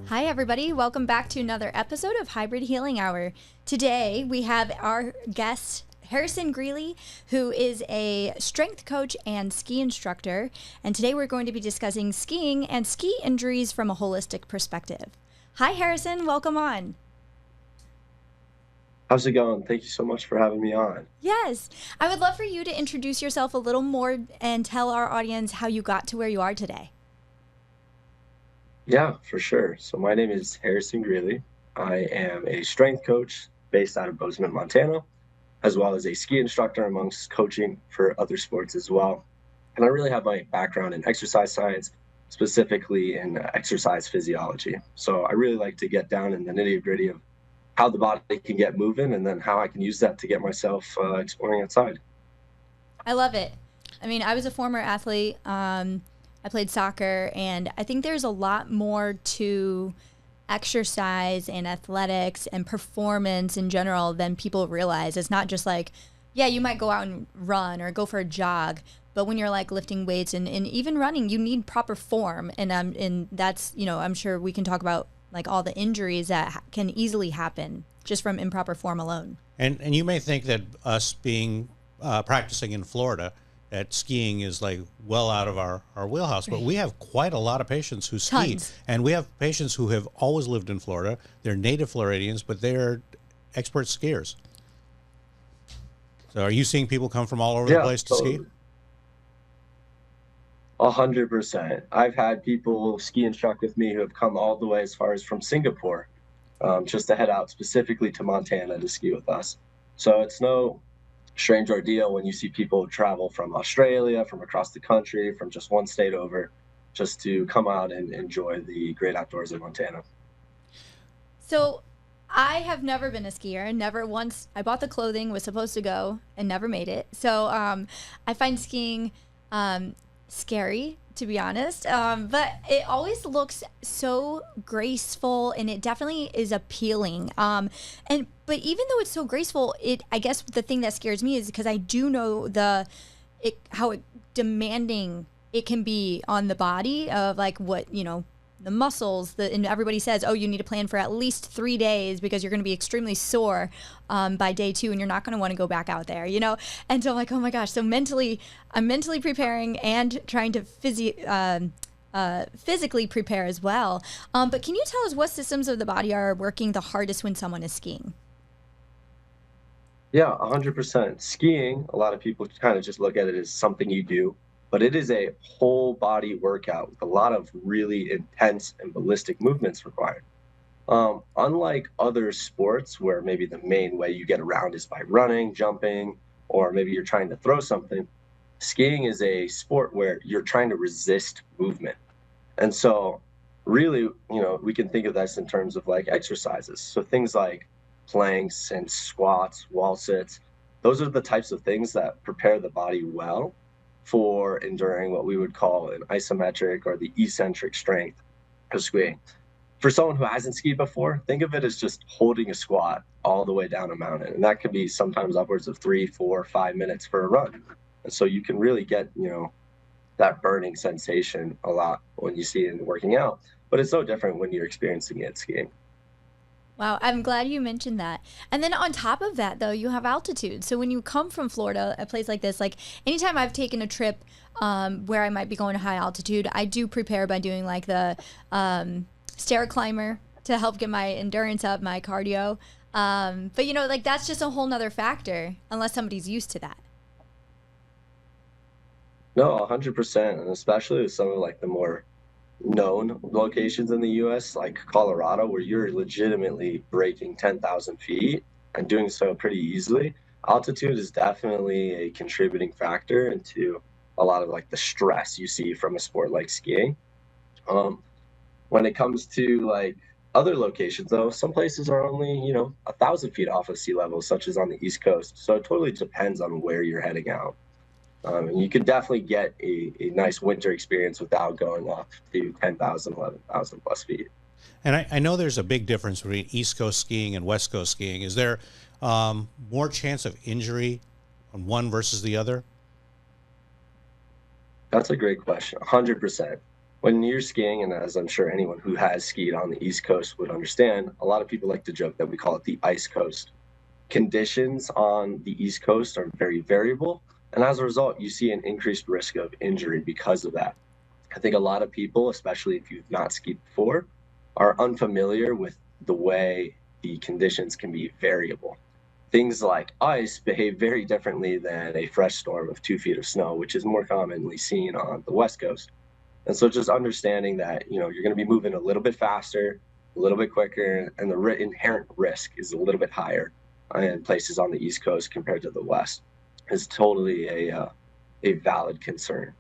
Hi, everybody. Welcome back to another episode of Hybrid Healing Hour. Today, we have our guest, Harrison Greeley, who is a strength coach and ski instructor. And today, we're going to be discussing skiing and ski injuries from a holistic perspective. Hi, Harrison. Welcome on. How's it going? Thank you so much for having me on. Yes. I would love for you to introduce yourself a little more and tell our audience how you got to where you are today. Yeah, for sure. So my name is Harrison Greeley. I am a strength coach based out of Bozeman, Montana, as well as a ski instructor amongst coaching for other sports as well. And I really have my background in exercise science, specifically in exercise physiology. So I really like to get down in the nitty-gritty of how the body can get moving and then how I can use that to get myself exploring outside. I love it. I mean, I was a former athlete. I played soccer, and I think there's a lot more to exercise and athletics and performance in general than people realize. It's not just like, yeah, you might go out and run or go for a jog, but when you're like lifting weights and even running, you need proper form. And that's, I'm sure we can talk about like all the injuries that can easily happen just from improper form alone. And you may think that us being practicing in Florida, that skiing is like well out of our wheelhouse, but we have quite a lot of patients who ski. Tons. And we have patients who have always lived in Florida. They're native Floridians, but they're expert skiers. So are you seeing people come from all over the place to ski? 100%. I've had people ski instruct with me who have come all the way as far as from Singapore, just to head out specifically to Montana to ski with us. So it's no strange ordeal when you see people travel from Australia, from across the country, from just one state over, just to come out and enjoy the great outdoors in Montana. So I have never been a skier. Never once. I bought the clothing, was supposed to go, and never made it. So I find skiing scary, to be honest. But it always looks so graceful, and it definitely is appealing. But even though it's so graceful, I guess the thing that scares me is because I do know how demanding it can be on the body of like what, the muscles, and everybody says, oh, you need to plan for at least 3 days because you're going to be extremely sore by day 2 and you're not going to want to go back out there, And so I'm like, oh my gosh. So I'm mentally preparing and trying to physically prepare as well. But can you tell us what systems of the body are working the hardest when someone is skiing? Yeah, 100%. Skiing, a lot of people kind of just look at it as something you do, but it is a whole body workout with a lot of really intense and ballistic movements required. Unlike other sports where maybe the main way you get around is by running, jumping, or maybe you're trying to throw something, skiing is a sport where you're trying to resist movement. And so really, we can think of this in terms of like exercises. So things like planks and squats, wall sits, those are the types of things that prepare the body well for enduring what we would call an isometric or the eccentric strength of skiing. For someone who hasn't skied before, think of it as just holding a squat all the way down a mountain. And that can be sometimes upwards of 3, 4, 5 minutes for a run. And so you can really get, that burning sensation a lot when you see it in working out. But it's so different when you're experiencing it skiing. Wow, I'm glad you mentioned that. And then on top of that, though, you have altitude. So when you come from Florida, a place like this, like anytime I've taken a trip where I might be going to high altitude, I do prepare by doing like the stair climber to help get my endurance up, my cardio. But, like that's just a whole nother factor unless somebody's used to that. No, 100%. And especially with some of like the more known locations in the US, like Colorado, where you're legitimately breaking 10,000 feet and doing so pretty easily. Altitude is definitely a contributing factor into a lot of like the stress you see from a sport like skiing. When it comes to like other locations, though, some places are only, 1,000 feet off of sea level, such as on the East Coast. So it totally depends on where you're heading out. And you can definitely get a nice winter experience without going up to 10,000, 11,000 plus feet. And I know there's a big difference between East Coast skiing and West Coast skiing. Is there more chance of injury on one versus the other? That's a great question. 100%. When you're skiing, and as I'm sure anyone who has skied on the East Coast would understand, a lot of people like to joke that we call it the ice coast. Conditions on the East Coast are very variable, and as a result, you see an increased risk of injury because of that. I think a lot of people, especially if you've not skied before, are unfamiliar with the way the conditions can be variable. Things like ice behave very differently than a fresh storm of 2 feet of snow, which is more commonly seen on the West Coast. And so just understanding that, you're going to be moving a little bit faster, a little bit quicker, and the inherent risk is a little bit higher in places on the East Coast compared to the West is totally a valid concern.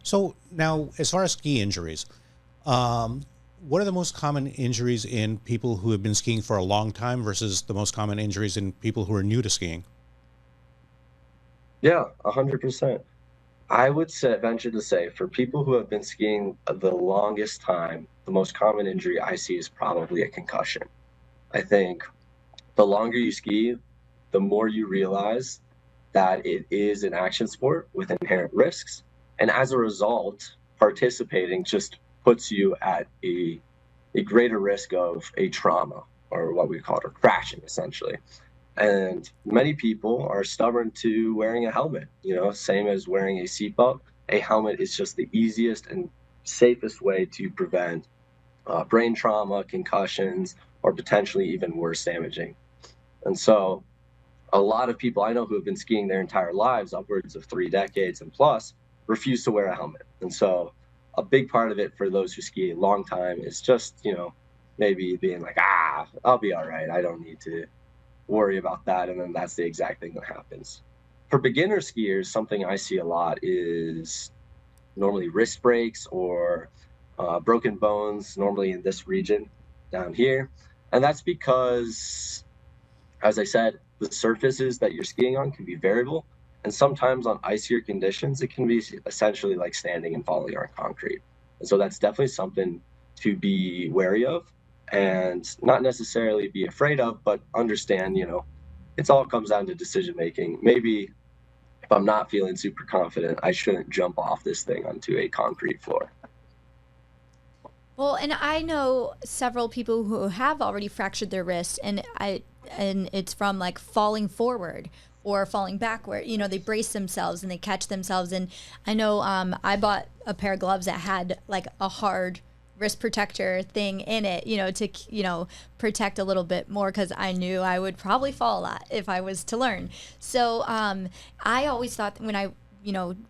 So now, as far as ski injuries, what are the most common injuries in people who have been skiing for a long time versus the most common injuries in people who are new to skiing? Yeah, 100%. I would venture to say for people who have been skiing the longest time, the most common injury I see is probably a concussion. I think the longer you ski, the more you realize that it is an action sport with inherent risks. And as a result, participating just puts you at a greater risk of a trauma, or what we call it, or crashing essentially. And many people are stubborn to wearing a helmet, same as wearing a seatbelt. A helmet is just the easiest and safest way to prevent brain trauma, concussions, or potentially even worse damaging. And so a lot of people I know who have been skiing their entire lives, upwards of 3 decades and plus, refuse to wear a helmet. And so a big part of it for those who ski a long time is just, maybe being like, I'll be all right. I don't need to worry about that. And then that's the exact thing that happens. For beginner skiers, something I see a lot is normally wrist breaks or broken bones, normally in this region down here. And that's because, as I said, the surfaces that you're skiing on can be variable. And sometimes on icier conditions, it can be essentially like standing and falling on concrete. And so that's definitely something to be wary of and not necessarily be afraid of, but understand, it's all comes down to decision making. Maybe if I'm not feeling super confident, I shouldn't jump off this thing onto a concrete floor. Well, and I know several people who have already fractured their wrist, and it's from like falling forward or falling backward. They brace themselves and they catch themselves. And I know I bought a pair of gloves that had like a hard wrist protector thing in it, to protect a little bit more, because I knew I would probably fall a lot if I was to learn. So I always thought when I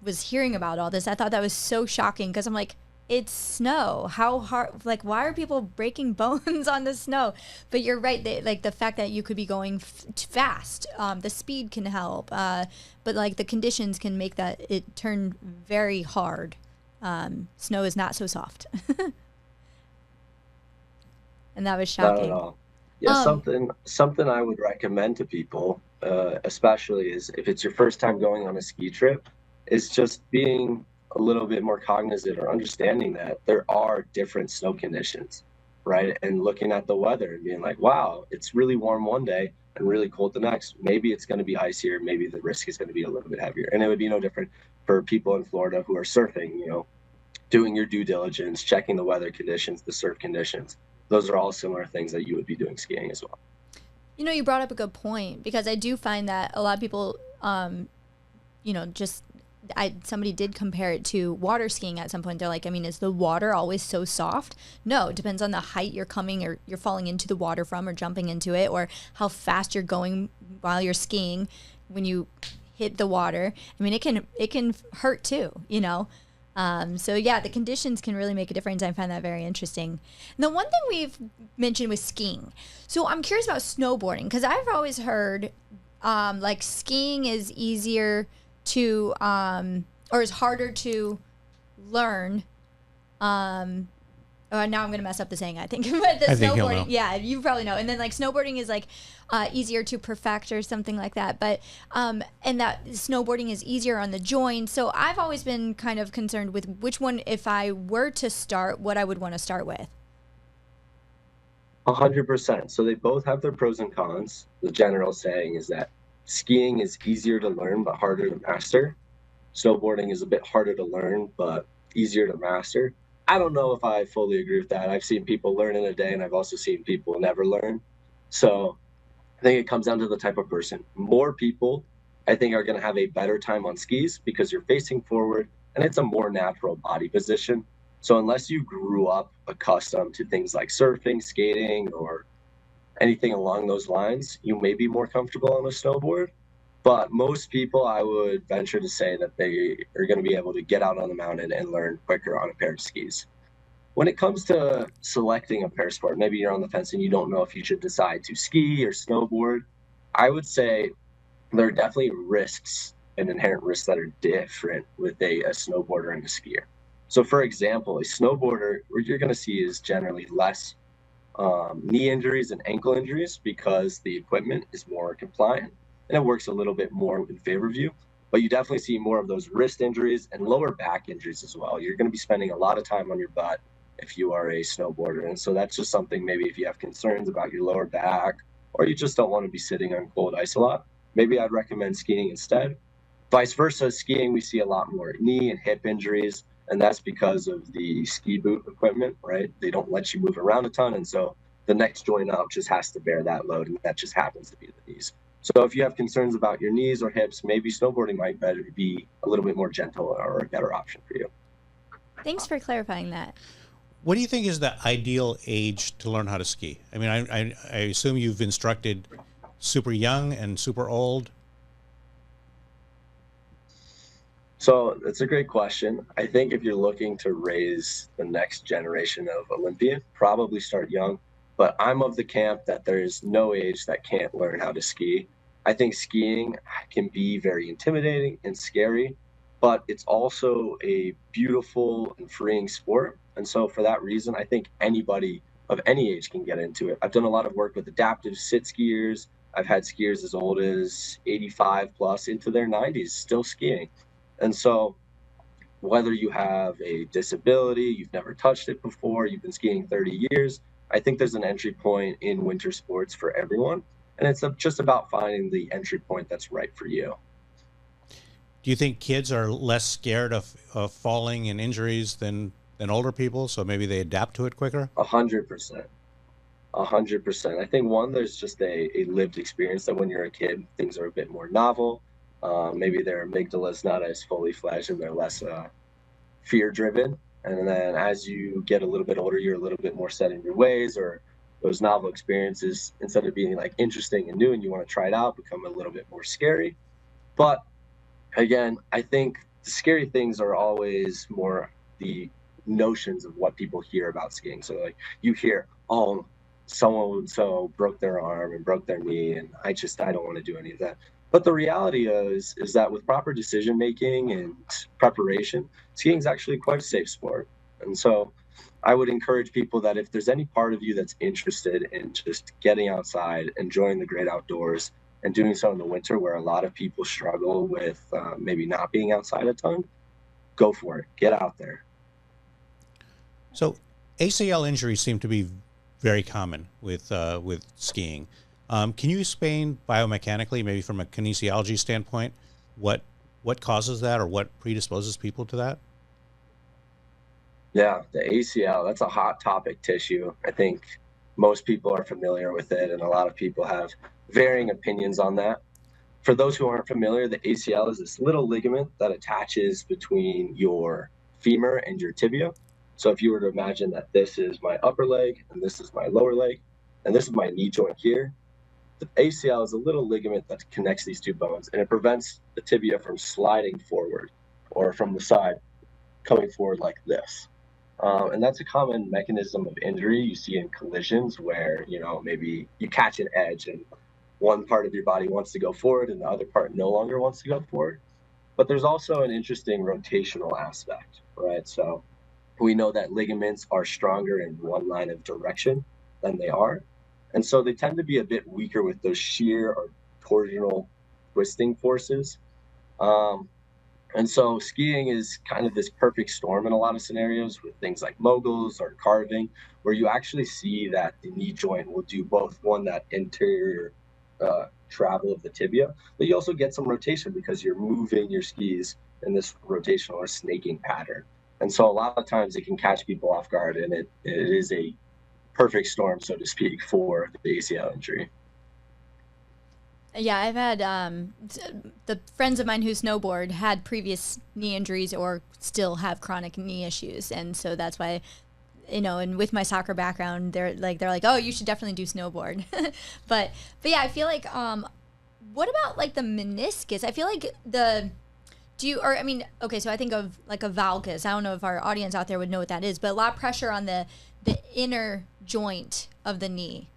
was hearing about all this, I thought that was so shocking, because I'm like, it's snow. How hard? Like, why are people breaking bones on the snow? But you're right. Like the fact that you could be going fast, the speed can help. But like the conditions can make that it turn very hard. Snow is not so soft. And that was shocking. Not at all. Yeah, something I would recommend to people, especially is if it's your first time going on a ski trip, is just being a little bit more cognizant or understanding that there are different snow conditions, right? And looking at the weather and being like, wow, it's really warm one day and really cold the next. Maybe it's going to be icier. Maybe the risk is going to be a little bit heavier. And it would be no different for people in Florida who are surfing, doing your due diligence, checking the weather conditions, the surf conditions. Those are all similar things that you would be doing skiing as well. You brought up a good point, because I do find that a lot of people, somebody did compare it to water skiing at some point. They're like, is the water always so soft? No, it depends on the height you're coming or you're falling into the water from, or jumping into it, or how fast you're going while you're skiing when you hit the water. It can hurt too, So yeah, the conditions can really make a difference. I find that very interesting. And the one thing we've mentioned was skiing. So I'm curious about snowboarding, because I've always heard like skiing is easier to or is harder to learn. Now I'm gonna mess up the saying, I think. But the I think he'll know. yeah, you probably know. And then like snowboarding is like easier to perfect or something like that. But and that snowboarding is easier on the joints. So I've always been kind of concerned with which one, if I were to start, what I would want to start with. 100%. So they both have their pros and cons. The general saying is that skiing is easier to learn but harder to master. Snowboarding is a bit harder to learn, but easier to master. I don't know if I fully agree with that. I've seen people learn in a day, and I've also seen people never learn. So I think it comes down to the type of person. More people, I think, are going to have a better time on skis because you're facing forward and it's a more natural body position. So unless you grew up accustomed to things like surfing, skating, or anything along those lines, you may be more comfortable on a snowboard. But most people, I would venture to say that they are going to be able to get out on the mountain and learn quicker on a pair of skis. When it comes to selecting a pair sport, maybe you're on the fence and you don't know if you should decide to ski or snowboard. I would say there are definitely risks and inherent risks that are different with a snowboarder and a skier. So, for example, a snowboarder, what you're going to see is generally less knee injuries and ankle injuries because the equipment is more compliant and it works a little bit more in favor of you. But you definitely see more of those wrist injuries and lower back injuries as well. You're going to be spending a lot of time on your butt if you are a snowboarder. And so that's just something maybe if you have concerns about your lower back or you just don't want to be sitting on cold ice a lot, maybe I'd recommend skiing instead. Vice versa, skiing, we see a lot more knee and hip injuries, and that's because of the ski boot equipment, right? They don't let you move around a ton, and so the next joint up just has to bear that load, and that just happens to be the knees. So if you have concerns about your knees or hips, maybe snowboarding might better be a little bit more gentle or a better option for you. Thanks for clarifying that. What do you think is the ideal age to learn how to ski? I mean, I assume you've instructed super young and super old. So that's a great question. I think if you're looking to raise the next generation of Olympian, probably start young. But I'm of the camp that there's no age that can't learn how to ski. I think skiing can be very intimidating and scary, but it's also a beautiful and freeing sport. And so for that reason, I think anybody of any age can get into it. I've done a lot of work with adaptive sit skiers. I've had skiers as old as 85 plus into their 90s still skiing. And so whether you have a disability, you've never touched it before, you've been skiing 30 years, I think there's an entry point in winter sports for everyone. And it's just about finding the entry point that's right for you. Do you think kids are less scared of falling and injuries than older people? So maybe they adapt to it quicker? 100%. 100%. I think one, there's just a lived experience that when you're a kid, things are a bit more novel. Maybe their amygdala is not as fully fledged and they're less fear driven. And then as you get a little bit older, you're a little bit more set in your ways, or those novel experiences, instead of being like interesting and new and you want to try it out, become a little bit more scary. But again, I think the scary things are always more the notions of what people hear about skiing. So like you hear, oh, someone so broke their arm and broke their knee, and I don't want to do any of that. But the reality is that with proper decision making and preparation, skiing is actually quite a safe sport. And so I would encourage people that if there's any part of you that's interested in just getting outside, enjoying the great outdoors, and doing so in the winter where a lot of people struggle with maybe not being outside a ton, go for it. Get out there. So ACL injuries seem to be very common with skiing. Can you explain biomechanically, maybe from a kinesiology standpoint, what causes that or what predisposes people to that? Yeah, the ACL, that's a hot topic tissue. I think most people are familiar with it, and a lot of people have varying opinions on that. For those who aren't familiar, the ACL is this little ligament that attaches between your femur and your tibia. So if you were to imagine that this is my upper leg and this is my lower leg, and this is my knee joint here, the ACL is a little ligament that connects these two bones, and it prevents the tibia from sliding forward or from the side coming forward like this. And that's a common mechanism of injury you see in collisions where, maybe you catch an edge and one part of your body wants to go forward and the other part no longer wants to go forward. But there's also an interesting rotational aspect, right? So we know that ligaments are stronger in one line of direction than they are. And so they tend to be a bit weaker with those shear or torsional twisting forces. And so skiing is kind of this perfect storm in a lot of scenarios with things like moguls or carving, where you actually see that the knee joint will do both that interior travel of the tibia, but you also get some rotation because you're moving your skis in this rotational or snaking pattern. And so a lot of times it can catch people off guard, and it is a perfect storm, so to speak, for the ACL injury. Yeah, I've had the friends of mine who snowboard had previous knee injuries or still have chronic knee issues, and so that's why, and with my soccer background, they're like, oh, you should definitely do snowboard. but yeah, I feel like what about like the meniscus? I feel like okay, so I think of like a valgus. I don't know if our audience out there would know what that is, but a lot of pressure on the inner joint of the knee.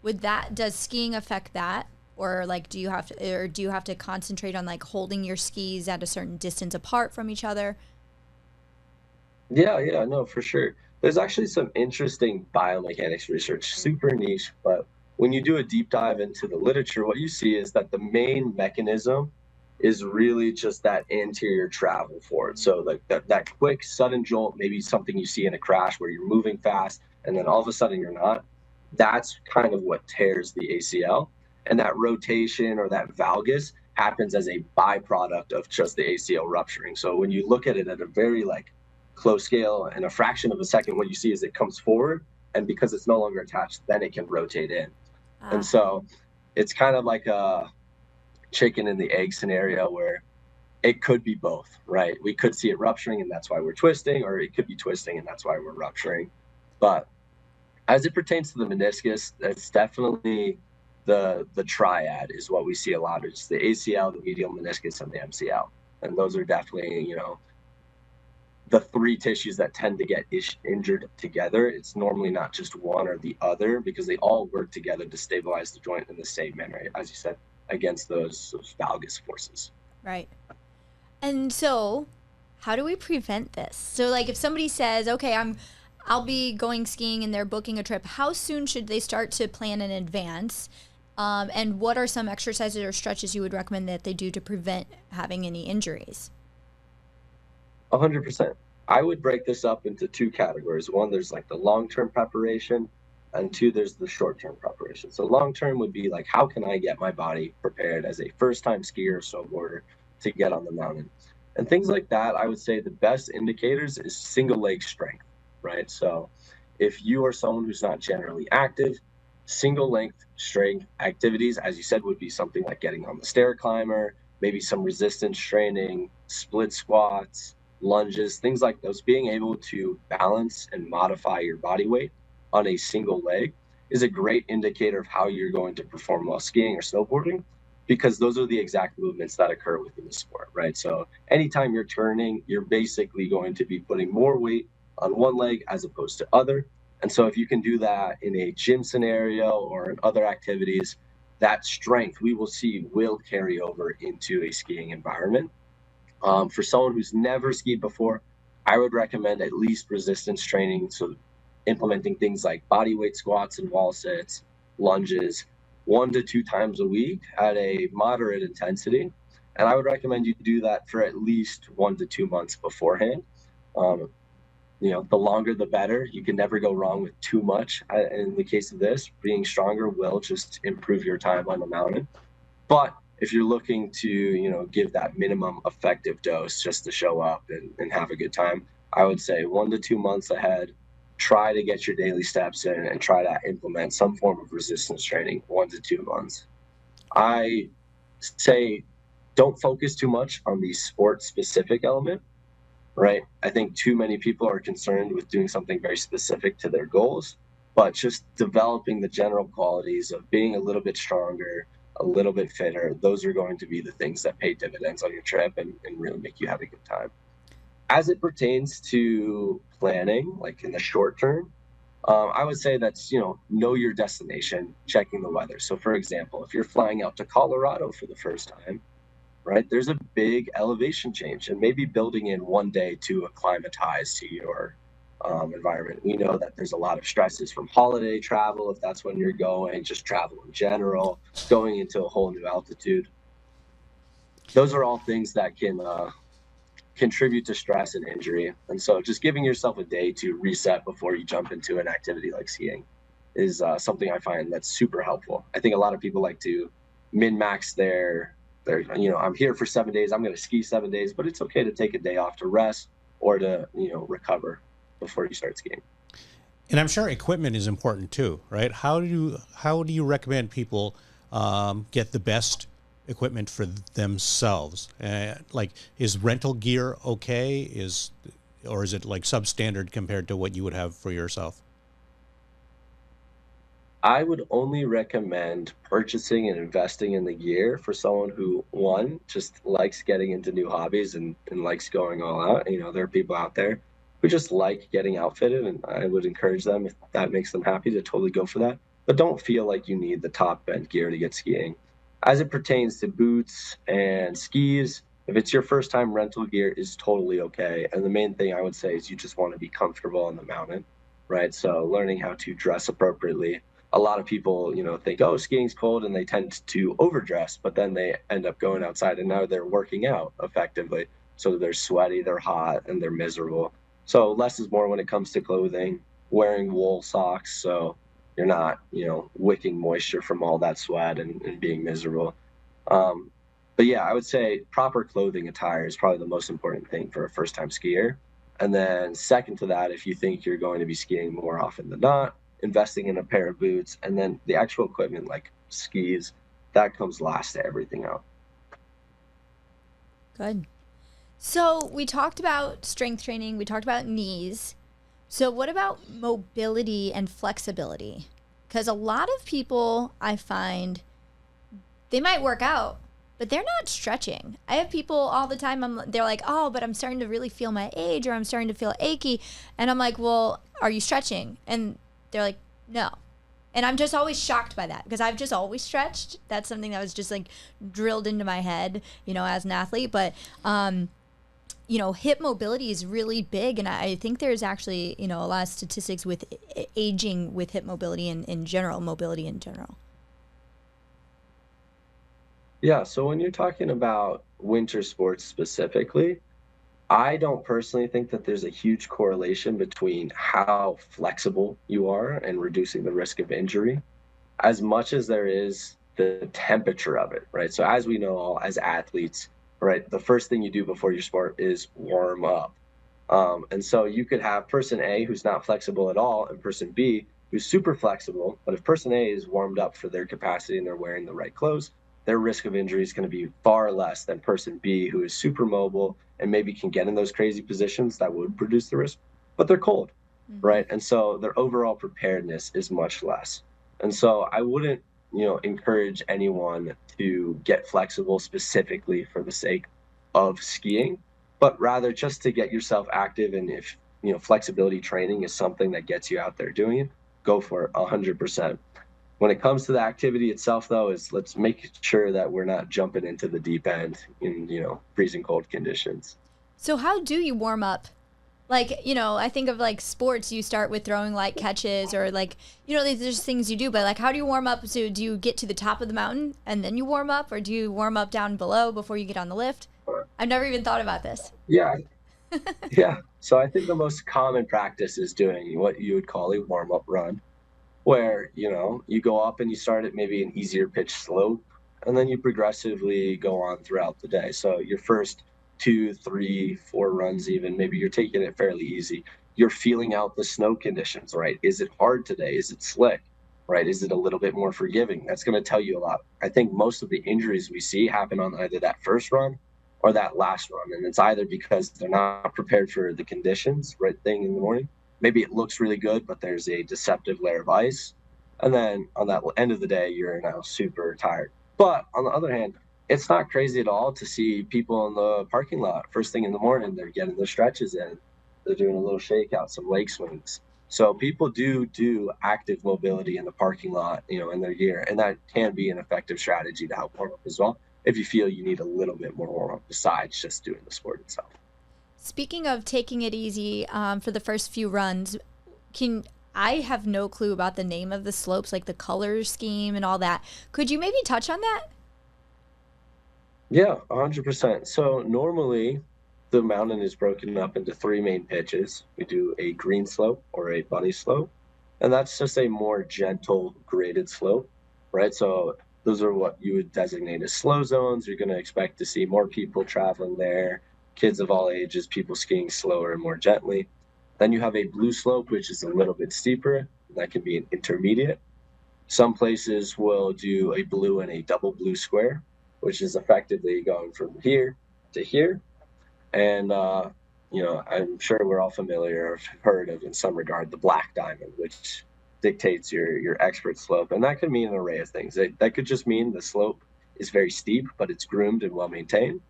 Does skiing affect that? Or like, do you have to concentrate on like holding your skis at a certain distance apart from each other? Yeah, no, for sure. There's actually some interesting biomechanics research, super niche, but when you do a deep dive into the literature, what you see is that the main mechanism is really just that anterior travel forward. So like that quick sudden jolt, maybe something you see in a crash where you're moving fast and then all of a sudden you're not. That's kind of what tears the ACL. And that rotation or that valgus happens as a byproduct of just the ACL rupturing. So when you look at it at a very like close scale, and a fraction of a second, what you see is it comes forward, and because it's no longer attached, then it can rotate in. And so it's kind of like a chicken and the egg scenario where it could be both, right? We could see it rupturing and that's why we're twisting, or it could be twisting and that's why we're rupturing. But as it pertains to the meniscus, that's definitely the triad is what we see a lot. It's the ACL, the medial meniscus, and the MCL. And those are definitely, the three tissues that tend to get injured together. It's normally not just one or the other because they all work together to stabilize the joint in the same manner, as you said, against those valgus forces. Right. And so, how do we prevent this? So, like, if somebody says, "Okay, I'll be going skiing," and they're booking a trip, how soon should they start to plan in advance? And what are some exercises or stretches you would recommend that they do to prevent having any injuries? 100%. I would break this up into two categories. One, there's like the long-term preparation, and two, there's the short-term preparation. So long-term would be like, how can I get my body prepared as a first-time skier or snowboarder to get on the mountain? And things like that, I would say the best indicators is single leg strength, right? So if you are someone who's not generally active, single length strength activities, as you said, would be something like getting on the stair climber, maybe some resistance training, split squats, lunges, things like those. Being able to balance and modify your body weight on a single leg is a great indicator of how you're going to perform while skiing or snowboarding, because those are the exact movements that occur within the sport, right? So anytime you're turning, you're basically going to be putting more weight on one leg as opposed to other. And so if you can do that in a gym scenario or in other activities, that strength we will see will carry over into a skiing environment. For someone who's never skied before, I would recommend at least resistance training. So implementing things like body weight squats and wall sits, lunges, 1 to 2 times a week at a moderate intensity. And I would recommend you do that for at least 1 to 2 months beforehand. The longer the better. You can never go wrong with too much. In the case of this, being stronger will just improve your time on the mountain. But if you're looking to, give that minimum effective dose just to show up and have a good time, I would say 1 to 2 months ahead, try to get your daily steps in and try to implement some form of resistance training 1 to 2 months. I say don't focus too much on the sport specific element, right? I think too many people are concerned with doing something very specific to their goals, but just developing the general qualities of being a little bit stronger, a little bit fitter, those are going to be the things that pay dividends on your trip and really make you have a good time. As it pertains to planning, like in the short term, I would say that's, know your destination, checking the weather. So for example, if you're flying out to Colorado for the first time, right, there's a big elevation change, and maybe building in 1 day to acclimatize to your environment. We know that there's a lot of stresses from holiday travel, if that's when you're going, just travel in general, going into a whole new altitude. Those are all things that can contribute to stress and injury. And so just giving yourself a day to reset before you jump into an activity like skiing is something I find that's super helpful. I think a lot of people like to min-max their I'm here for 7 days, I'm going to ski 7 days, but it's okay to take a day off to rest or to, recover before you start skiing. And I'm sure equipment is important too, right? How do you recommend people get the best equipment for themselves? Like, is rental gear okay? Or is it like substandard compared to what you would have for yourself? I would only recommend purchasing and investing in the gear for someone who, one, just likes getting into new hobbies and likes going all out. There are people out there who just like getting outfitted, and I would encourage them, if that makes them happy, to totally go for that. But don't feel like you need the top end gear to get skiing. As it pertains to boots and skis, if it's your first time, rental gear is totally okay. And the main thing I would say is you just want to be comfortable on the mountain, right? So learning how to dress appropriately. A lot of people, think, oh, skiing's cold, and they tend to overdress, but then they end up going outside and now they're working out effectively. So they're sweaty, they're hot, and they're miserable. So less is more when it comes to clothing, wearing wool socks. So you're not, wicking moisture from all that sweat and being miserable. Um, but yeah, I would say proper clothing attire is probably the most important thing for a first time skier. And then second to that, if you think you're going to be skiing more often than not, investing in a pair of boots, and then the actual equipment like skis, that comes last to everything else. Good. So we talked about strength training, we talked about knees. So what about mobility and flexibility? Because a lot of people, I find, they might work out, but they're not stretching. I have people all the time, they're like, oh, but I'm starting to really feel my age, or I'm starting to feel achy. And I'm like, well, are you stretching? And they're like, no. And I'm just always shocked by that, because I've just always stretched. That's something that was just like drilled into my head, as an athlete. But, hip mobility is really big. And I think there's actually, a lot of statistics with aging with hip mobility in general, mobility in general. Yeah, so when you're talking about winter sports specifically, I don't personally think that there's a huge correlation between how flexible you are and reducing the risk of injury, as much as there is the temperature of it, right? So as we know all as athletes, right, the first thing you do before your sport is warm up. And so you could have person A who's not flexible at all and person B who's super flexible. But if person A is warmed up for their capacity and they're wearing the right clothes, their risk of injury is going to be far less than person B who is super mobile and maybe can get in those crazy positions that would produce the risk, but they're cold, right? And so their overall preparedness is much less. And so I wouldn't, encourage anyone to get flexible specifically for the sake of skiing, but rather just to get yourself active. And if, flexibility training is something that gets you out there doing it, go for it 100%. When it comes to the activity itself, though, is let's make sure that we're not jumping into the deep end in, freezing cold conditions. So how do you warm up? Like, I think of like sports, you start with throwing light catches, or like, there's just things you do, but like, how do you warm up? So do you get to the top of the mountain and then you warm up, or do you warm up down below before you get on the lift? I've never even thought about this. Yeah. Yeah. So I think the most common practice is doing what you would call a warm-up run, where, you go up and you start at maybe an easier pitch slope, and then you progressively go on throughout the day. So your first 2, 3, 4 runs, even maybe you're taking it fairly easy. You're feeling out the snow conditions, right? Is it hard today? Is it slick, right? Is it a little bit more forgiving? That's going to tell you a lot. I think most of the injuries we see happen on either that first run or that last run. And it's either because they're not prepared for the conditions right thing in the morning. Maybe it looks really good, but there's a deceptive layer of ice. And then on that end of the day, you're now super tired. But on the other hand, it's not crazy at all to see people in the parking lot first thing in the morning. They're getting their stretches in. They're doing a little shakeout, some leg swings. So people do active mobility in the parking lot, in their gear. And that can be an effective strategy to help warm up as well, if you feel you need a little bit more warm up besides just doing the sport itself. Speaking of taking it easy for the first few runs, I have no clue about the name of the slopes, like the color scheme and all that. Could you maybe touch on that? Yeah, 100%. So normally the mountain is broken up into 3 main pitches. We do a green slope or a bunny slope, and that's just a more gentle graded slope, right? So those are what you would designate as slow zones. You're going to expect to see more people traveling there. kids of all ages, people skiing slower and more gently. Then you have a blue slope, which is a little bit steeper. That can be an intermediate. Some places will do a blue and a double blue square, which is effectively going from here to here. And, I'm sure we're all familiar or heard of in some regard the black diamond, which dictates your expert slope. And that could mean an array of things. That could just mean the slope is very steep, but it's groomed and well maintained.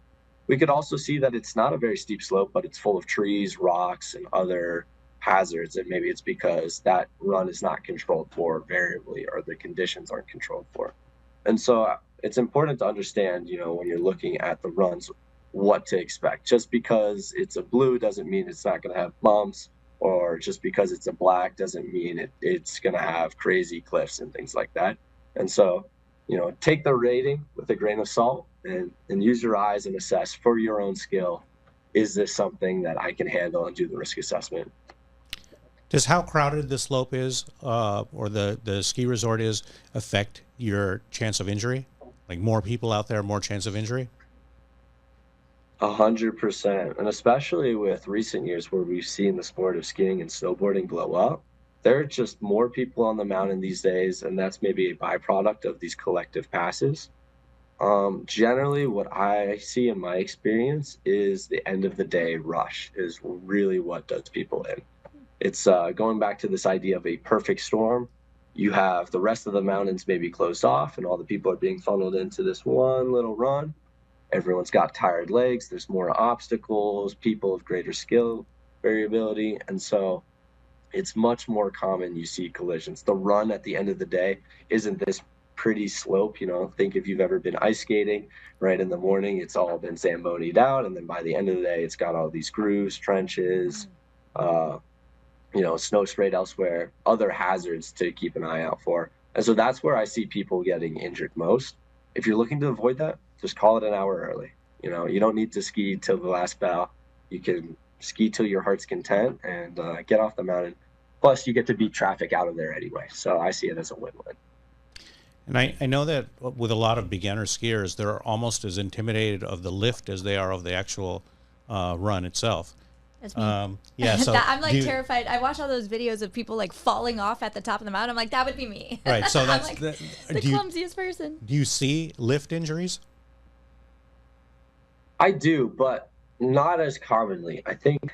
We could also see that it's not a very steep slope, but it's full of trees, rocks, and other hazards. And maybe it's because that run is not controlled for variably, or the conditions aren't controlled for. And so it's important to understand, when you're looking at the runs, what to expect. Just because it's a blue doesn't mean it's not going to have bumps, or just because it's a black doesn't mean it's going to have crazy cliffs and things like that. And so, take the rating with a grain of salt, and use your eyes and assess for your own skill. Is this something that I can handle, and do the risk assessment? Does how crowded the slope is, or the ski resort is, affect your chance of injury? Like more people out there, more chance of injury? 100%. And especially with recent years where we've seen the sport of skiing and snowboarding blow up, there are just more people on the mountain these days, and that's maybe a byproduct of these collective passes. Generally, what I see in my experience is the end of the day rush is really what does people in. It's going back to this idea of a perfect storm. You have the rest of the mountains maybe closed off, and all the people are being funneled into this one little run. Everyone's got tired legs. There's more obstacles, people of greater skill variability. And so it's much more common you see collisions. The run at the end of the day isn't this pretty slope. Think if you've ever been ice skating, right? In the morning, it's all been Zambonied out. And then by the end of the day, it's got all these grooves, trenches, snow sprayed elsewhere, other hazards to keep an eye out for. And so that's where I see people getting injured most. If you're looking to avoid that, just call it an hour early. You don't need to ski till the last bell. You can ski till your heart's content and get off the mountain. Plus, you get to beat traffic out of there anyway. So I see it as a win-win. And I know that with a lot of beginner skiers, they're almost as intimidated of the lift as they are of the actual run itself. That's me. Yeah, so I'm like terrified. I watch all those videos of people like falling off at the top of the mountain. I'm like, that would be me. Right. So that's I'm like, the clumsiest person. Do you see lift injuries? I do, but not as commonly. I think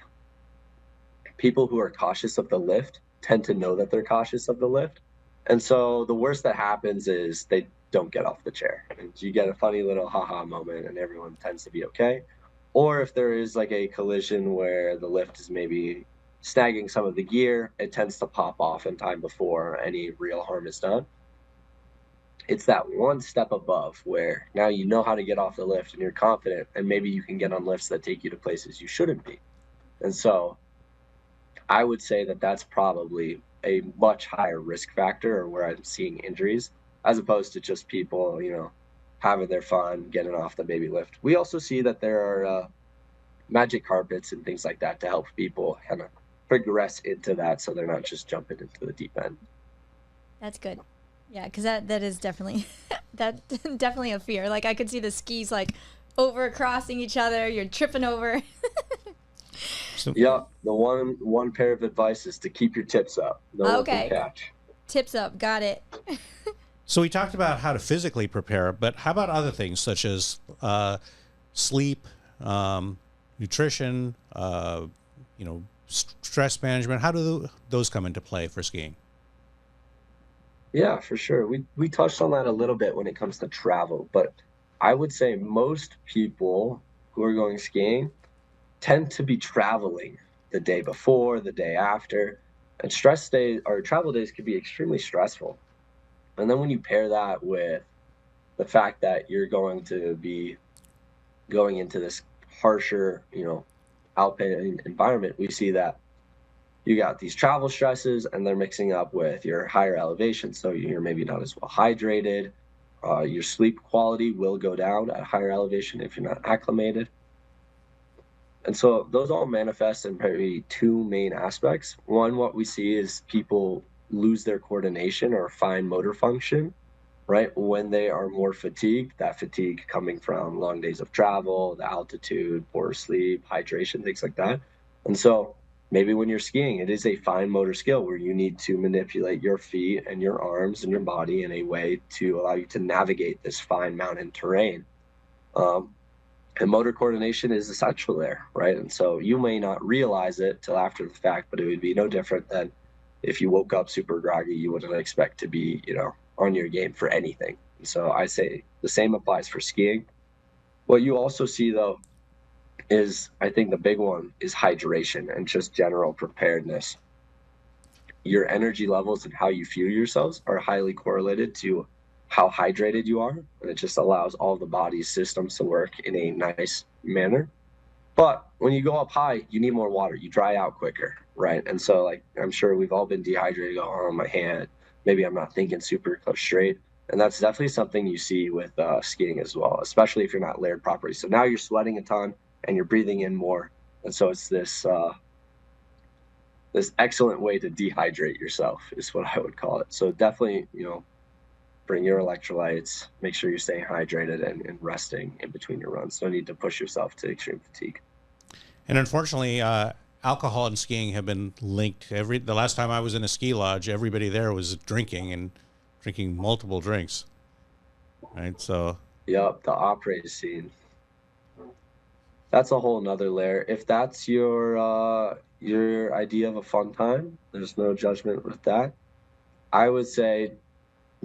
people who are cautious of the lift tend to know that they're cautious of the lift. And so the worst that happens is they don't get off the chair. And you get a funny little haha moment, and everyone tends to be okay. Or if there is like a collision where the lift is maybe snagging some of the gear, it tends to pop off in time before any real harm is done. It's that one step above where now you know how to get off the lift and you're confident, and maybe you can get on lifts that take you to places you shouldn't be. And so I would say that that's probably a much higher risk factor, or where I'm seeing injuries, as opposed to just people, having their fun, getting off the baby lift. We also see that there are magic carpets and things like that to help people kind of progress into that, so they're not just jumping into the deep end. That's good. Yeah, because that is definitely definitely a fear. Like I could see the skis like over crossing each other. You're tripping over. Yeah, the one pair of advice is to keep your tips up. No okay. Catch. Tips up. Got it. So we talked about how to physically prepare, but how about other things such as sleep, nutrition, stress management? How do those come into play for skiing? Yeah, for sure. We touched on that a little bit when it comes to travel, but I would say most people who are going skiing tend to be traveling the day before, the day after, and stress days or travel days can be extremely stressful. And then when you pair that with the fact that you're going to be going into this harsher, alpine environment, we see that you got these travel stresses, and they're mixing up with your higher elevation. So you're maybe not as well hydrated. Your sleep quality will go down at higher elevation if you're not acclimated. And so those all manifest in maybe two main aspects. One, what we see is people lose their coordination or fine motor function right? When they are more fatigued, that fatigue coming from long days of travel, the altitude, poor sleep, hydration, things like that. And so maybe when you're skiing, it is a fine motor skill where you need to manipulate your feet and your arms and your body in a way to allow you to navigate this fine mountain terrain. Um, and motor coordination is essential there, right? And so you may not realize it till after the fact, but it would be no different than if you woke up super groggy, you wouldn't expect to be, on your game for anything. And so I say the same applies for skiing. What you also see though is, I think the big one is hydration and just general preparedness. Your energy levels and how you fuel yourselves are highly correlated to how hydrated you are. And it just allows all the body's systems to work in a nice manner. But when you go up high, you need more water. You dry out quicker, right? And so, like, I'm sure we've all been dehydrated. Go, oh, my hand. Maybe I'm not thinking super straight. And that's definitely something you see with skiing as well, especially if you're not layered properly. So now you're sweating a ton and you're breathing in more. And so it's this excellent way to dehydrate yourself is what I would call it. So definitely, bring your electrolytes, make sure you're staying hydrated and resting in between your runs. No need to push yourself to extreme fatigue. And unfortunately, alcohol and skiing have been linked. The last time I was in a ski lodge, everybody there was drinking multiple drinks. Right. So. Yep. The opera scene. That's a whole nother layer. If that's your idea of a fun time, there's no judgment with that. I would say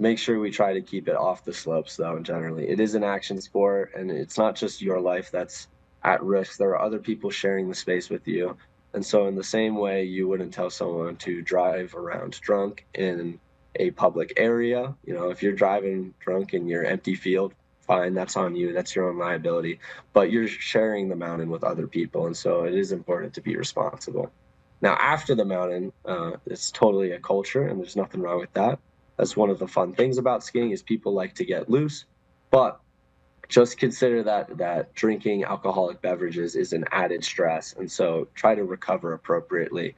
make sure we try to keep it off the slopes, though. Generally, it is an action sport, and it's not just your life that's at risk. There are other people sharing the space with you. And so in the same way, you wouldn't tell someone to drive around drunk in a public area. If you're driving drunk in your empty field, fine, that's on you. That's your own liability. But you're sharing the mountain with other people. And so it is important to be responsible. Now, after the mountain, it's totally a culture, and there's nothing wrong with that. That's one of the fun things about skiing is people like to get loose. But just consider that drinking alcoholic beverages is an added stress. And so try to recover appropriately.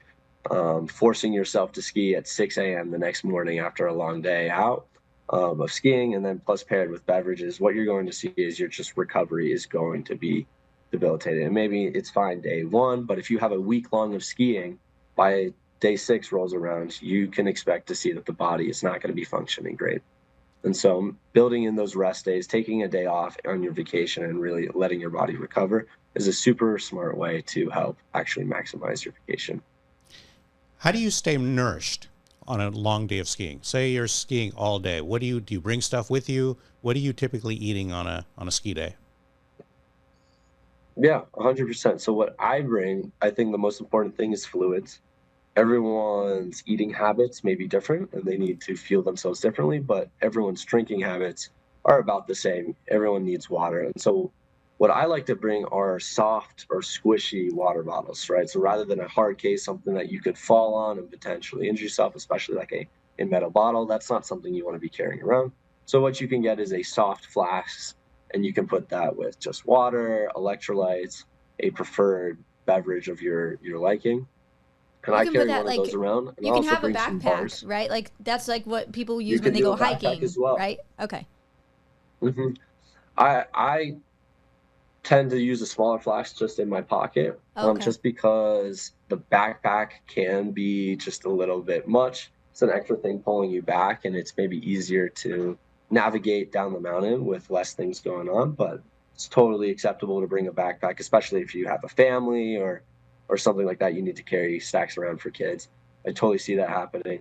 Forcing yourself to ski at 6 a.m. the next morning after a long day out of skiing, and then plus paired with beverages, what you're going to see is your just recovery is going to be debilitated. And maybe it's fine day one, but if you have a week long of skiing, by day 6 rolls around, you can expect to see that the body is not going to be functioning great. And so building in those rest days, taking a day off on your vacation and really letting your body recover is a super smart way to help actually maximize your vacation. How do you stay nourished on a long day of skiing? Say you're skiing all day. What do you bring stuff with you? What are you typically eating on a ski day? Yeah, 100%. So what I bring, I think the most important thing is fluids. Everyone's eating habits may be different and they need to fuel themselves differently, but everyone's drinking habits are about the same. Everyone needs water. And so what I like to bring are soft or squishy water bottles, right? So rather than a hard case, something that you could fall on and potentially injure yourself, especially like a metal bottle, that's not something you want to be carrying around. So what you can get is a soft flask, and you can put that with just water, electrolytes, a preferred beverage of your liking. And I carry one of those around. And you can have a backpack, right? Like that's like what people use when they go hiking, as well. Right? Okay. Mm-hmm. I tend to use a smaller flask just in my pocket, just because the backpack can be just a little bit much. It's an extra thing pulling you back, and it's maybe easier to navigate down the mountain with less things going on. But it's totally acceptable to bring a backpack, especially if you have a family or something like that. You need to carry snacks around for kids. I totally see that happening.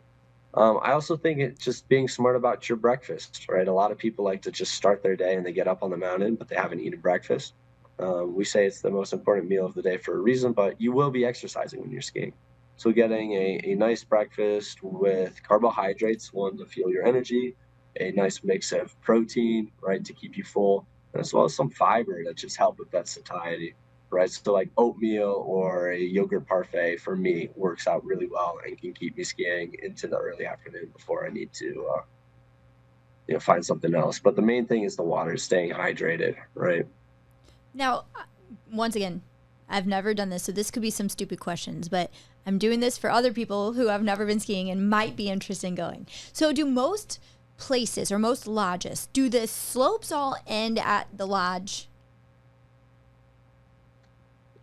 I also think it's just being smart about your breakfast, right? A lot of people like to just start their day and they get up on the mountain, but they haven't eaten breakfast. We say it's the most important meal of the day for a reason, but you will be exercising when you're skiing. So getting a nice breakfast with carbohydrates, one to fuel your energy, a nice mix of protein, right, to keep you full, and as well as some fiber that just help with that satiety. Right, so like oatmeal or a yogurt parfait for me works out really well and can keep me skiing into the early afternoon before I need to, find something else. But the main thing is the water, staying hydrated, right? Now, once again, I've never done this, so this could be some stupid questions, but I'm doing this for other people who have never been skiing and might be interested in going. So do most places or most lodges, do the slopes all end at the lodge?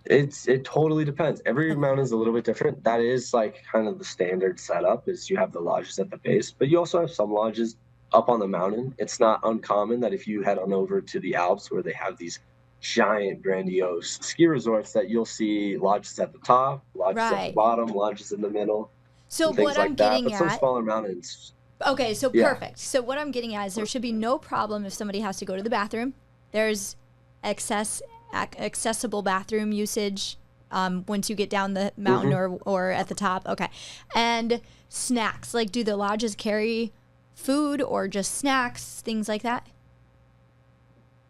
It totally depends. Every Okay. mountain is a little bit different. That is like kind of the standard setup is you have the lodges at the base, but you also have some lodges up on the mountain. It's not uncommon that if you head on over to the Alps where they have these giant grandiose ski resorts that you'll see lodges at the top, lodges at the Right. bottom, lodges in the middle, So and things what I'm like that. getting But some at, smaller mountains, okay, so yeah, perfect. So what I'm getting at is there should be no problem if somebody has to go to the bathroom. There's accessible bathroom usage once you get down the mountain or at the top. Okay. And snacks, like do the lodges carry food or just snacks, things like that?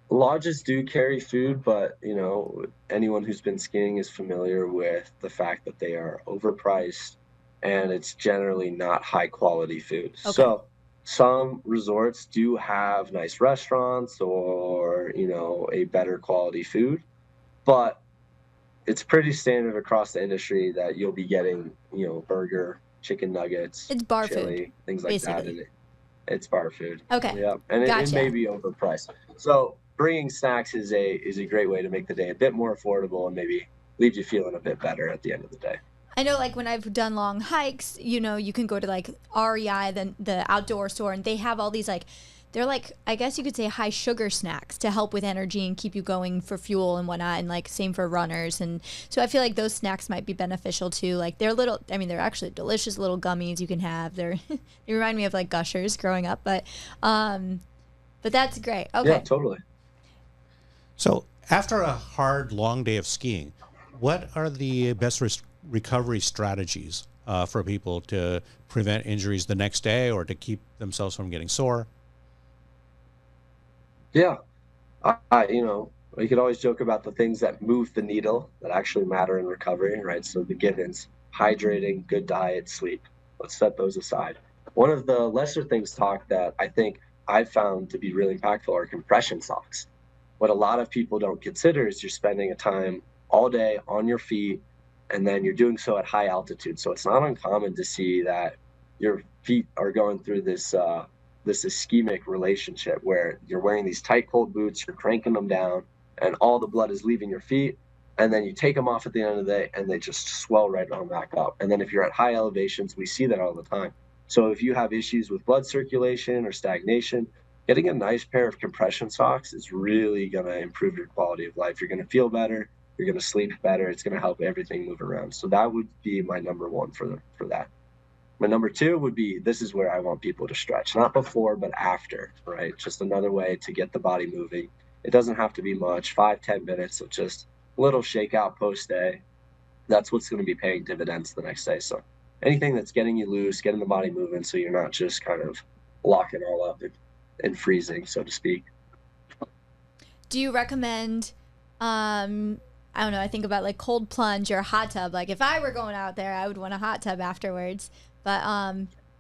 lodges do carry food, but anyone who's been skiing is familiar with the fact that they are overpriced and it's generally not high quality food. Okay. So some resorts do have nice restaurants or, a better quality food, but it's pretty standard across the industry that you'll be getting, burger, chicken nuggets, It's bar food, chili, things like that, basically. and it's bar food. Okay. Yeah, and it may Gotcha. be overpriced. So bringing snacks is a great way to make the day a bit more affordable and maybe leave you feeling a bit better at the end of the day. I know, like when I've done long hikes, you can go to like REI, the outdoor store, and they have all these like, they're like, I guess you could say high sugar snacks to help with energy and keep you going for fuel and whatnot, and like same for runners. And so I feel like those snacks might be beneficial too. Like they're little, I mean, they're actually delicious little gummies you can have. They remind me of like Gushers growing up, but that's great. Yeah, Okay. totally. So after a hard, long day of skiing, what are the best recovery strategies for people to prevent injuries the next day or to keep themselves from getting sore? Yeah, we could always joke about the things that move the needle that actually matter in recovery, right? So the givens, hydrating, good diet, sleep. Let's set those aside. One of the lesser things talked that I think I've found to be really impactful are compression socks. What a lot of people don't consider is you're spending a time all day on your feet, and then you're doing so at high altitude. So it's not uncommon to see that your feet are going through this ischemic relationship where you're wearing these tight cold boots, you're cranking them down, and all the blood is leaving your feet. And then you take them off at the end of the day, and they just swell right on back up. And then if you're at high elevations, we see that all the time. So if you have issues with blood circulation or stagnation, getting a nice pair of compression socks is really going to improve your quality of life. You're going to feel better. You're going to sleep better. It's going to help everything move around. So that would be my number one for that. My number two would be, this is where I want people to stretch, not before, but after, right? Just another way to get the body moving. It doesn't have to be much, 5-10 minutes of just a little shakeout post day. That's what's going to be paying dividends the next day. So anything that's getting you loose, getting the body moving so you're not just kind of locking all up and freezing, so to speak. Do you recommend, I don't know, I think about like cold plunge or hot tub. Like if I were going out there, I would want a hot tub afterwards. But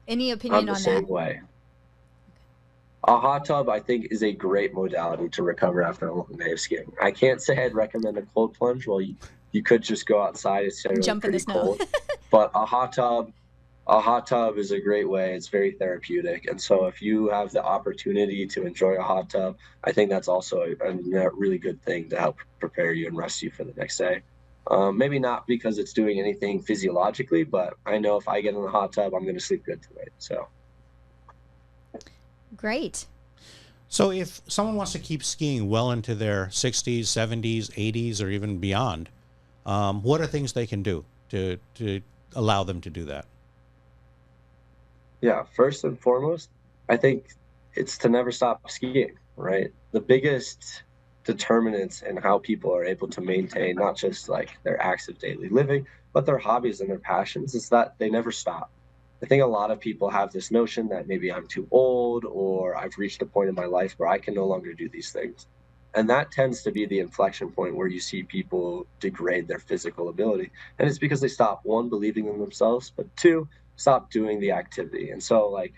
any opinion I'm the on same that? way. A hot tub, I think, is a great modality to recover after a long day of skiing. I can't say I'd recommend a cold plunge. Well, you could just go outside. It's generally Jump in the pretty snow. cold. But a hot tub is a great way. It's very therapeutic. And so if you have the opportunity to enjoy a hot tub, I think that's also a really good thing to help prepare you and rest you for the next day. Maybe not because it's doing anything physiologically, but I know if I get in the hot tub, I'm going to sleep good tonight. So Great. So if someone wants to keep skiing well into their 60s, 70s, 80s, or even beyond, what are things they can do to allow them to do that? yeah, first and foremost, I think it's to never stop skiing, right? The biggest determinants in how people are able to maintain not just like their acts of daily living, but their hobbies and their passions is that they never stop. I think a lot of people have this notion that maybe I'm too old or I've reached a point in my life where I can no longer do these things. And that tends to be the inflection point where you see people degrade their physical ability. And it's because they stop, one, believing in themselves, but two, stop doing the activity. And so, like,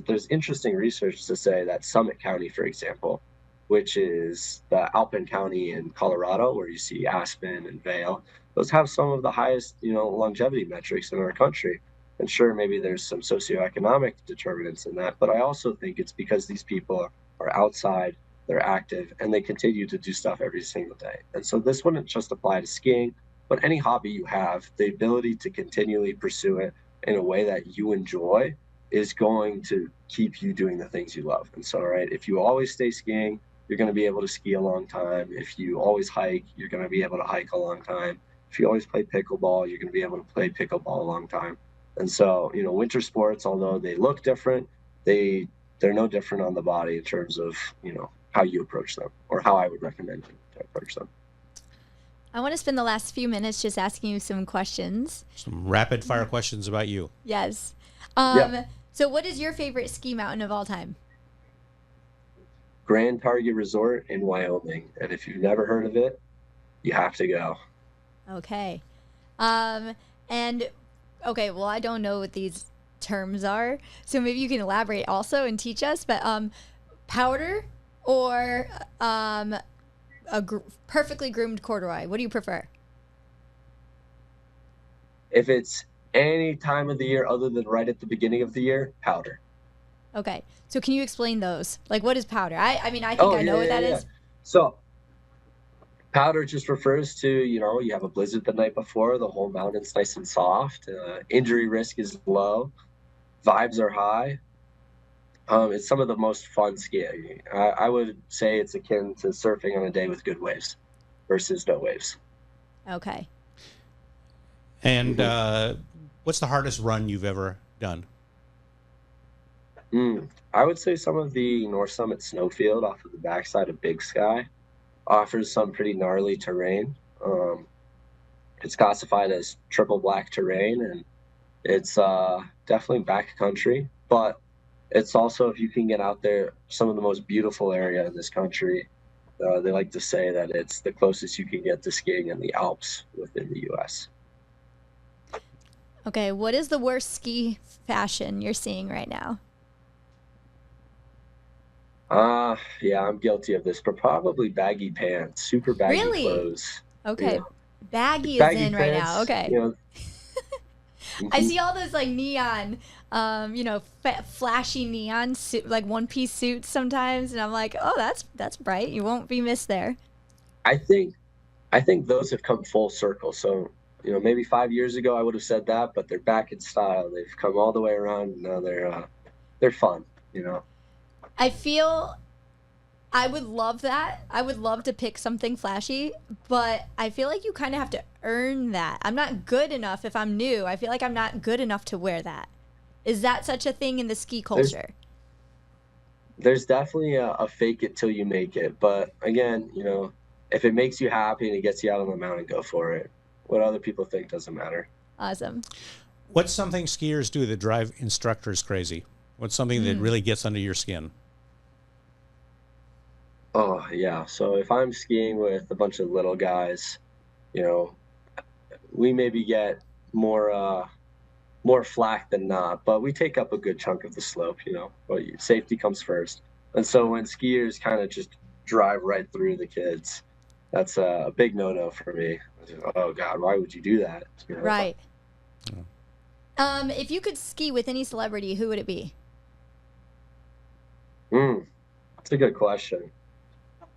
there's interesting research to say that Summit County, for example, which is the Alpine County in Colorado, where you see Aspen and Vail, those have some of the highest, longevity metrics in our country. And sure, maybe there's some socioeconomic determinants in that, but I also think it's because these people are outside, they're active, and they continue to do stuff every single day. And so this wouldn't just apply to skiing, but any hobby you have, the ability to continually pursue it in a way that you enjoy is going to keep you doing the things you love. And so, right, if you always stay skiing, you're going to be able to ski a long time. If you always hike, you're going to be able to hike a long time. If you always play pickleball, you're going to be able to play pickleball a long time. And so, winter sports, although they look different, they're no different on the body in terms of, how you approach them, or how I would recommend you to approach them. I want to spend the last few minutes just asking you some questions. Some rapid fire questions about you. Yes. Yeah. So what is your favorite ski mountain of all time? Grand Target Resort in Wyoming. And if you've never heard of it, you have to go. Okay. Well, I don't know what these terms are, so maybe you can elaborate also and teach us, but powder or perfectly groomed corduroy, what do you prefer? If it's any time of the year other than right at the beginning of the year, powder. Okay, so can you explain those? Like, what is powder? I know what that is. So powder just refers to, you have a blizzard the night before, the whole mountain's nice and soft, injury risk is low, vibes are high. It's some of the most fun skiing. I would say it's akin to surfing on a day with good waves versus no waves. Okay. And what's the hardest run you've ever done? I would say some of the North Summit snowfield off of the backside of Big Sky offers some pretty gnarly terrain. It's classified as triple black terrain, and it's definitely backcountry, but it's also, if you can get out there, some of the most beautiful area in this country. They like to say that it's the closest you can get to skiing in the Alps within the U.S. Okay, what is the worst ski fashion you're seeing right now? Yeah, I'm guilty of this, but probably baggy pants, super baggy clothes. Okay, baggy Baggy is in right pants, now. Okay. I see all those like neon, flashy neon suit, like one-piece suits sometimes, and I'm like, oh, that's bright. You won't be missed there. I think those have come full circle. So, maybe 5 years ago I would have said that, but they're back in style. They've come all the way around, and now they're fun. I feel I would love that. I would love to pick something flashy, but I feel like you kind of have to earn that. I'm not good enough if I'm new. I feel like I'm not good enough to wear that. Is that such a thing in the ski culture? There's definitely a fake it till you make it. But again, if it makes you happy and it gets you out on the mountain, go for it. What other people think doesn't matter. Awesome. What's something skiers do that drive instructors crazy? What's something that really gets under your skin? Oh, yeah. So if I'm skiing with a bunch of little guys, we maybe get more flack than not, but we take up a good chunk of the slope, but safety comes first. And so when skiers kind of just drive right through the kids, that's a big no-no for me. Oh God, why would you do that? Right. If you could ski with any celebrity, who would it be? That's a good question.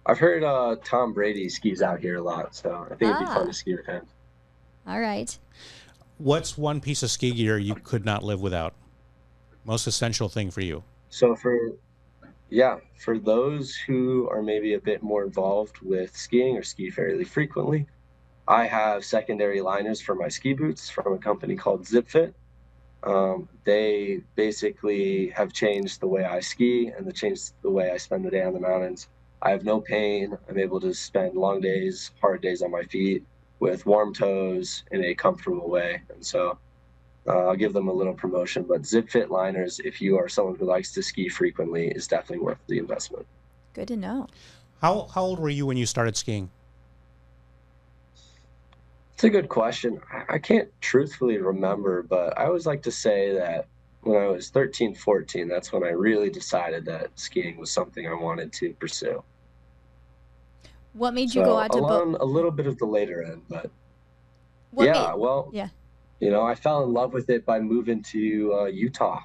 I've heard Tom Brady skis out here a lot, so I think it'd be fun to ski with him. All right. What's one piece of ski gear you could not live without? Most essential thing for you? So for those who are maybe a bit more involved with skiing or ski fairly frequently, I have secondary liners for my ski boots from a company called ZipFit. They basically have changed the way I ski and they changed the way I spend the day on the mountains. I have no pain. I'm able to spend long days, hard days on my feet with warm toes in a comfortable way. And so I'll give them a little promotion, but ZipFit liners, if you are someone who likes to ski frequently, is definitely worth the investment. Good to know. How old were you when you started skiing? It's a good question. I can't truthfully remember, but I always like to say that when I was 13, 14, that's when I really decided that skiing was something I wanted to pursue. What made you go out to a little bit of the later end, but yeah. I fell in love with it by moving to Utah.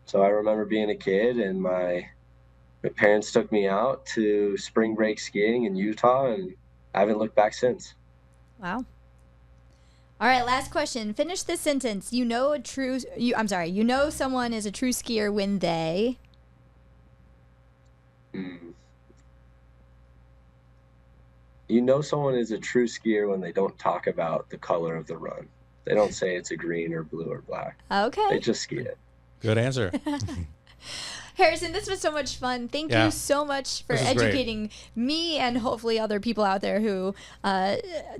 So I remember being a kid, and my parents took me out to spring break skiing in Utah, and I haven't looked back since. Wow. All right, last question. Finish this sentence. You know someone is a true skier when they... You know someone is a true skier when they don't talk about the color of the run. They don't say it's a green or blue or black. Okay. They just ski it. Good answer. Harrison, this was so much fun. Thank you so much for educating me and hopefully other people out there who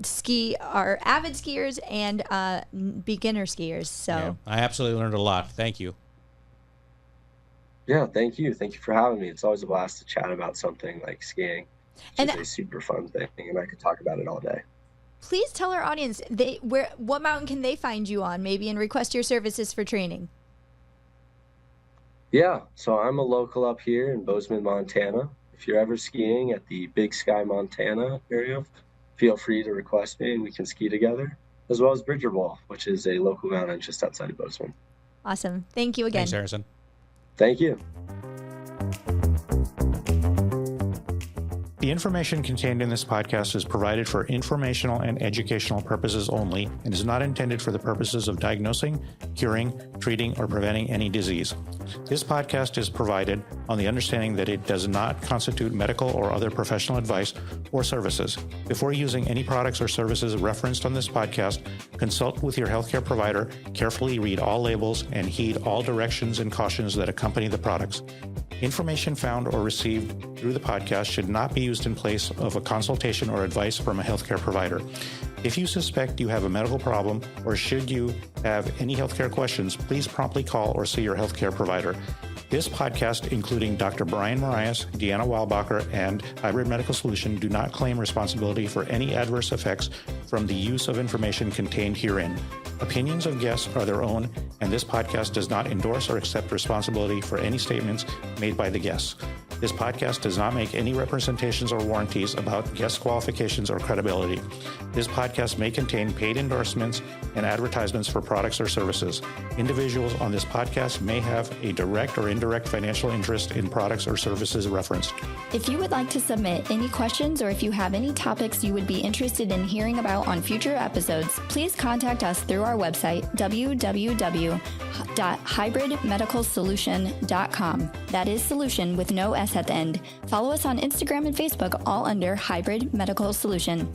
ski, are avid skiers and beginner skiers. So I absolutely learned a lot. Thank you. Yeah, thank you. Thank you for having me. It's always a blast to chat about something like skiing. It's a super fun thing, and I could talk about it all day. Please tell our audience what mountain can they find you on, maybe, and request your services for training. Yeah, so I'm a local up here in Bozeman, Montana. If you're ever skiing at the Big Sky, Montana area, feel free to request me and we can ski together, as well as Bridger Bowl, which is a local mountain just outside of Bozeman. Awesome. Thank you again. Thanks, Harrison. Thank you. The information contained in this podcast is provided for informational and educational purposes only and is not intended for the purposes of diagnosing, curing, treating, or preventing any disease. This podcast is provided on the understanding that it does not constitute medical or other professional advice or services. Before using any products or services referenced on this podcast, consult with your healthcare provider, carefully read all labels, and heed all directions and cautions that accompany the products. Information found or received through the podcast should not be used in place of a consultation or advice from a healthcare provider. If you suspect you have a medical problem or should you have any healthcare questions, please promptly call or see your healthcare provider. This podcast, including Dr. Brian Marias, Deanna Weilbacher, and Hybrid Medical Solution, do not claim responsibility for any adverse effects from the use of information contained herein. Opinions of guests are their own, and this podcast does not endorse or accept responsibility for any statements made by the guests. This podcast does not make any representations or warranties about guest qualifications or credibility. This podcast may contain paid endorsements and advertisements for products or services. Individuals on this podcast may have a direct or indirect financial interest in products or services referenced. If you would like to submit any questions or if you have any topics you would be interested in hearing about on future episodes, please contact us through our website, www.hybridmedicalsolution.com. That is solution with no S at the end. Follow us on Instagram and Facebook, all under Hybrid Medical Solution.